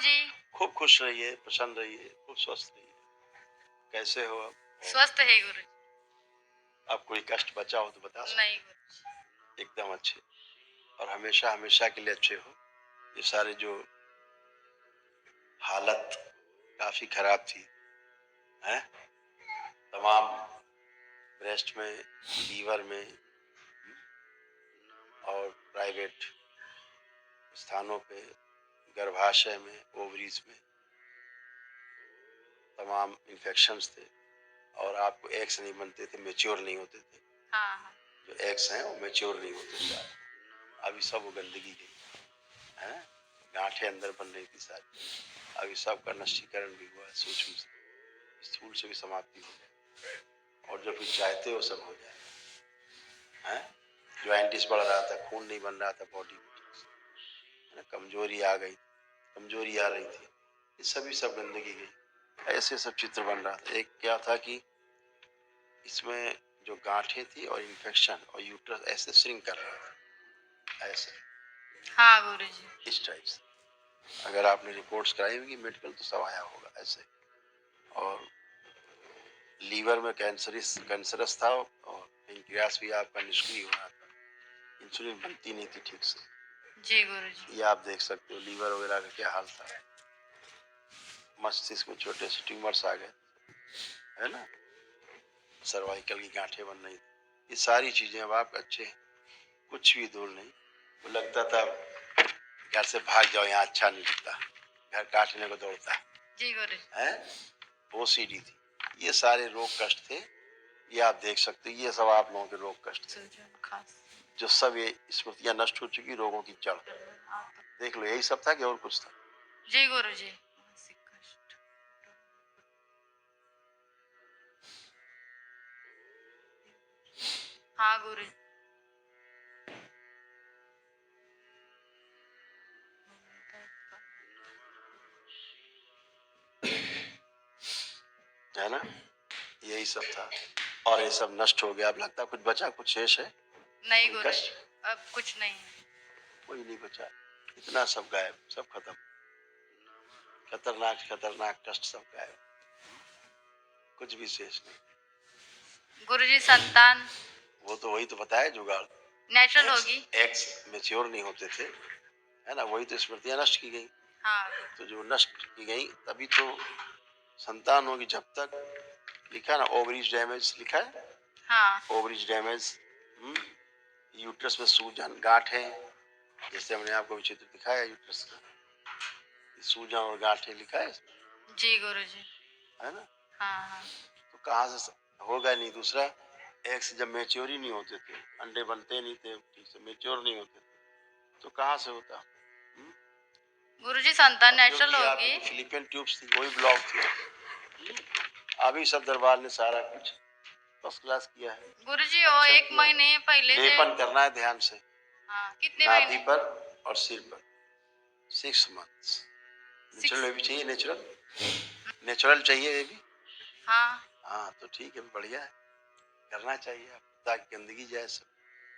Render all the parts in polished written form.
जी। खूब खुश रहिए, प्रसन्न रहिए, खूब स्वस्थ रहिए। कैसे हो आप? स्वस्थ है गुरुजी। अब कोई कष्ट बचा हो तो बता सकते? नहीं गुरुजी। एकदम अच्छे और हमेशा हमेशा के लिए अच्छे हो। ये सारे जो हालत काफी खराब थी, हैं? तमाम ब्रेस्ट में, लीवर में और प्राइवेट स्थानों पे, गर्भाशय में, ओवरीज में तमाम इन्फेक्शंस थे और आपको एग्स नहीं बनते थे, मैच्योर नहीं होते थे। हाँ। जो एग्स हैं वो मैच्योर नहीं होते थे। अभी सब वो गंदगी गई है, गांठें अंदर बन रही थी सारी, अभी सब का नष्टीकरण भी हुआ है, सूक्ष्म से, स्थूल से भी समाप्ति हो जाए और जो भी चाहते हो सब हो जाए है। ज्वाइंटिस बढ़ रहा था, खून नहीं बन रहा था बॉडी में, कमजोरी आ गई, कमजोरी आ रही थी, ये सभी सब गंदगी गई। ऐसे सब चित्र बन रहा था। एक क्या था कि इसमें जो गांठें थी और इन्फेक्शन और यूट्रस ऐसे श्रिंक कर रहा था, ऐसे। हाँ गुरुजी। इस टाइप से अगर आपने रिपोर्ट्स कराई होगी मेडिकल तो सब आया होगा ऐसे। और लीवर में कैंसरस था और पेनक्रियास भी आपका निष्क्रिय हो रहा था, इंसुलिन बनती नहीं थी ठीक से। जी गुरुजी। ये आप देख सकते हो लीवर वगैरह का क्या हाल था। मस्तिष्क में छोटे से ट्यूमर्स आ गए, है ना, सर्वाइकल की गांठें बन रही थी। ये सारी चीजें अब आप अच्छे, कुछ भी दूर नहीं। वो लगता था घर से भाग जाओ, यहाँ अच्छा नहीं लगता, घर काटने को दौड़ता जी गुरुजी। है। ओसीडी थी, ये सारे रोग कष्ट थे। ये आप देख सकते हो, ये सब आप लोगों के रोग कष्ट थे, जो सब ये स्मृतियां नष्ट हो चुकी, रोगों की जड़। देख लो, यही सब था कि और कुछ था? जी गुरुजी। हाँ गुरुजी। है ना, यही सब था और ये सब नष्ट हो गया। अब लगता है कुछ बचा, कुछ शेष है? नहीं गुरुजी, अब कुछ नहीं है। कोई नहीं बचा, इतना सब गायब, सब खत्म। खतरनाक खतरनाक कष्ट सब गायब, कुछ भी शेष नहीं। गुरुजी संतान वो तो वही तो बताया जुगाड़, नेचुरल होगी। एक्स मैच्योर नहीं होते थे, है ना, वही तो स्मृतियां नष्ट की गई। हाँ। तो जो नष्ट की गई तभी तो संतान होगी। जब तक लिखा ना ओवरीज डैमेज, लिखा है। हाँ। ओवरीज डैमेज, यूट्रस में सूजन, गांठें, जैसे हमने आपको चित्र दिखाया यूट्रस का, सूजन और गांठें लिखा है इसमें। जी गुरुजी। है ना। हाँ। तो कहाँ से होगा? नहीं। दूसरा, एग्स जब मैच्योर ही नहीं होते थे, अंडे बनते नहीं थे ठीक से, मैच्योर नहीं होते थे, तो कहाँ से होता? गुरुजी संतान नेचुरल होगी। फिलिपियन ट्यूब्स थी, वही ब्लॉक थी। अभी सब दरबार ने सारा कुछ फर्स्ट क्लास किया है। गुरुजी वो एक महीने पहले लेपन करना है ध्यान से। हाँ, कितने नाभि महीने पर और सिर पर 6 मंथ्स। नेचुरल भी चाहिए, नेचुरल चाहिए ये भी। हाँ तो ठीक है, बढ़िया है, करना चाहिए आपको, ताकि गंदगी जाए, सब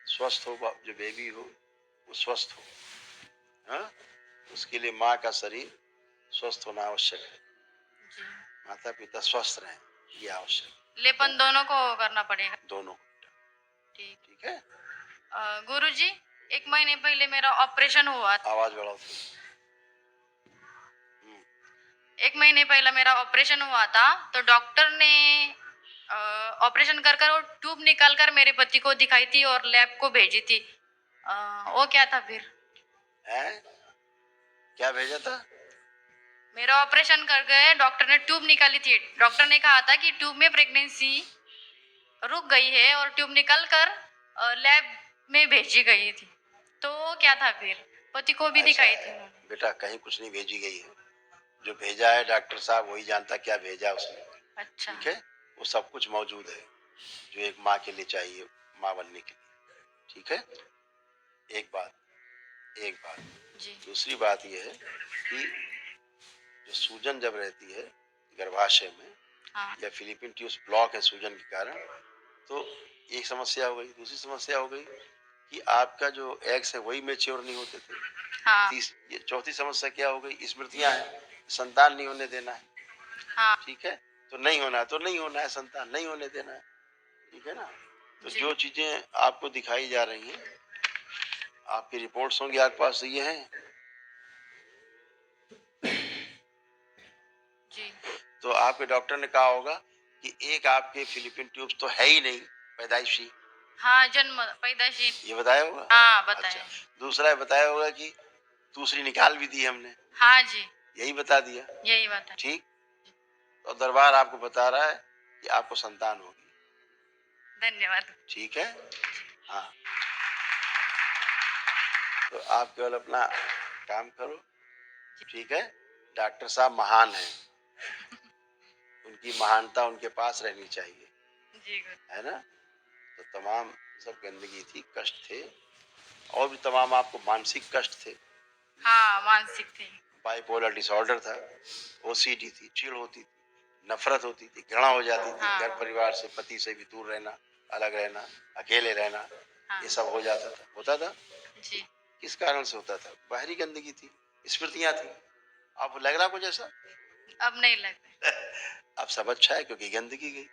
स्वस्थ हो, जो बेबी हो वो स्वस्थ हो। हाँ, उसके लिए माँ का शरीर स्वस्थ होना आवश्यक है, माता पिता स्वस्थ रहें, ये आवश्यक। लेपन दोनों को करना पड़ेगा। दोनों। ठीक है। गुरुजी एक महीने पहले मेरा ऑपरेशन हुआ। आवाज बढ़ाओ। एक महीने पहले मेरा ऑपरेशन हुआ था, तो डॉक्टर ने ऑपरेशन कर कर वो ट्यूब निकाल कर मेरे पति को दिखाई थी और लैब को भेजी थी। वो क्या था फिर? क्या भेजा था? मेरा ऑपरेशन कर गए, डॉक्टर ने ट्यूब निकाली थी। डॉक्टर ने कहा था कि ट्यूब में प्रेगनेंसी रुक गई है और ट्यूब निकाल कर लैब में भेजी गई थी। तो क्या था फिर? पति को भी दिखाई थी। बेटा कहीं कुछ नहीं भेजी गई है, जो भेजा है डॉक्टर साहब वही जानता क्या भेजा उसने। अच्छा। ठीक है, वो सब कुछ मौजूद है जो एक माँ के लिए चाहिए, माँ बनने के लिए। ठीक है, एक बात जी। दूसरी बात यह है कि जो सूजन जब रहती है गर्भाशय में, हाँ, या फिलिपियन ट्यूब्स ब्लॉक है सूजन के कारण, तो एक समस्या हो गई। दूसरी समस्या हो गई कि आपका जो एग्स है वही मैच्योर नहीं होते थे। हाँ ये चौथी समस्या क्या हो गई? स्मृतियां हैं, संतान नहीं होने देना है। हाँ ठीक है, तो नहीं होना है तो नहीं होना है, संतान नहीं होने देना है। ठीक है ना? तो जी जो चीजें आपको दिखाई जा रही हैं, आपकी रिपोर्ट्स होंगी आपके पास, ये हैं। जी। तो आपके डॉक्टर ने कहा होगा कि एक आपके फिलिपिन ट्यूब्स तो है ही नहीं पैदाइशी, हाँ जन्म पैदाइशी। ये बताया होगा। हाँ अच्छा, बताए। दूसरा बताया होगा कि दूसरी निकाल भी दी हमने, हाँ जी यही बता दिया। यही बात है। ठीक, तो दरबार आपको बता रहा है कि आपको संतान होगी। धन्यवाद। ठीक है, हाँ। तो आप केवल अपना काम करो। ठीक है, डॉक्टर साहब महान हैं, उनकी महानता उनके पास रहनी चाहिए, जी गुरु। है ना? तो तमाम सब गंदगी थी, कष्ट थे, और भी तमाम आपको मानसिक कष्ट थे। हाँ मानसिक थी। बाइपोलर डिसऑर्डर था, ओसीडी थी, चिढ़ होती थी, नफरत होती थी, घृणा हो जाती थी, हाँ घर परिवार से, पति से भी दूर रहना, अलग रहना, अकेले रहना, हाँ ये सब हो जाता था। होता था, जी। किस कारण से होता था? बाहरी गंदगी थी, स्मृतियां थी। अब लग रहा कुछ ऐसा? अब नहीं लगता। अब सब अच्छा है क्योंकि गंदगी गई।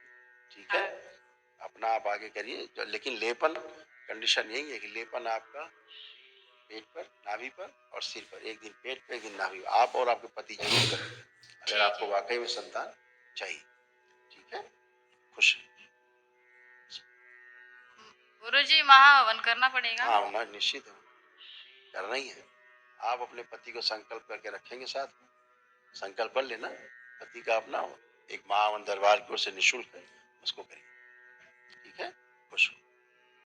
ठीक है, हाँ अपना आप आगे करिए, लेकिन लेपन कंडीशन यही है कि लेपन आपका पेट पर, नाभि पर और सिर पर, एक दिन पेट पे, एक दिन नाभि पर, आप और आपके पति जरूर करेंगे अगर ठीक आपको है। वाकई में संतान चाहिए। ठीक है, खुश। गुरु जी महाहवन करना पड़ेगा। हाँ, मैं निश्चित हूँ, करना ही है। आप अपने पति को संकल्प करके रखेंगे, साथ में संकल्प कर लेना, पति का अपना एक महावन दरबार की ओर से निःशुल्क है, उसको करिए। ठीक है, खुश हो।